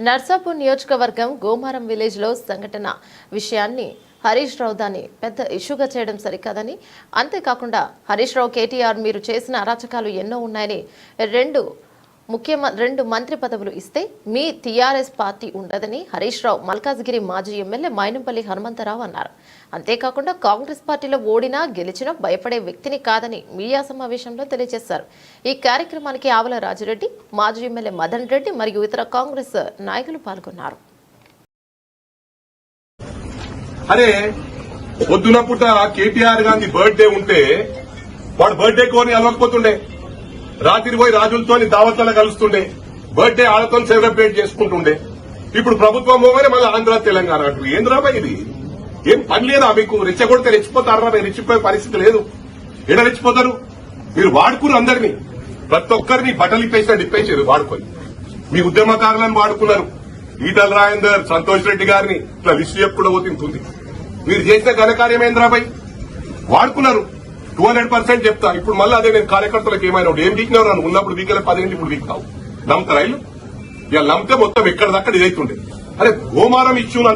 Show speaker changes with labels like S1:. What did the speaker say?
S1: నర్సాపూర్ నియోజకవర్గం గోమారం విలేజ్ లో సంఘటన విషయాన్ని హరీష్ రావు దాన్ని పెద్ద ఇష్యూగా చేయడం సరికాదని, అంతేకాకుండా హరీష్ రావు కేటీఆర్ మీరు చేసిన అరాచకాలు ఎన్నో ఉన్నాయని రెండు మంత్రి పదవులు ఇస్తే మీ టీఆర్ఎస్ పార్టీ ఉండదని హరీష్ రావు మల్కాజ్గిరి మాజీ ఎమ్మెల్యే మైనంపల్లి హనుమంతరావు అన్నారు. అంతేకాకుండా కాంగ్రెస్ పార్టీలో ఓడినా గెలిచినా భయపడే వ్యక్తిని కాదని మీడియా సమావేశంలో తెలియజేశారు. ఈ కార్యక్రమానికి ఆవల రాజిరెడ్డి, మాజీ ఎమ్మెల్యే మదన్ రెడ్డి మరియు ఇతర కాంగ్రెస్ నాయకులు పాల్గొన్నారు.
S2: అరే పొద్దున పూట కేటీఆర్ గాంధీ బర్త్డే ఉంటే వాడు బర్త్డే కోని అలవకపోతుండే, రాత్రి పోయి రాజులతో దావత్లలో కలుస్తుండే, బర్త్డే ఆడతో సెలబ్రేట్ చేసుకుంటుండే. ఇప్పుడు ప్రభుత్వం మోగానే మళ్ళీ ఆంధ్ర తెలంగాణ అంటూ ఏంద్రాబాయ్ ఇది? ఏం పని లేదా మీకు? రెచ్చగొడితే రెచ్చిపోతారా? రెచ్చిపోయే పరిస్థితి లేదు. ఎడ రెచ్చిపోతారు? మీరు వాడుకున్నారు అందరినీ, ప్రతి ఒక్కరిని బట్టలు ఇప్పేసారు వాడుకొని. మీ ఉద్యమకారులను వాడుకున్నారు. ఈటల రాజేందర్, సంతోష్ రెడ్డి గారిని ఇట్లా లిస్టు చెప్పుకుంటూ పోతుంది. మీరు చేసిన ఘనకార్యమేంద్రాబాయ్ వాడుకున్నారు. 200% చెప్తా. ఇప్పుడు మళ్ళీ అదే నేను కార్యకర్తలకు ఏమైనా ఏం వీక్నెవరు నన్ను ఉన్నప్పుడు వీకలే 10 ఇప్పుడు వీక్తావు. నమ్ముతారా? ఇక నమ్మితే మొత్తం ఎక్కడిదక్కడ ఇదైతుండే. అరే గోమారం ఇష్యూలు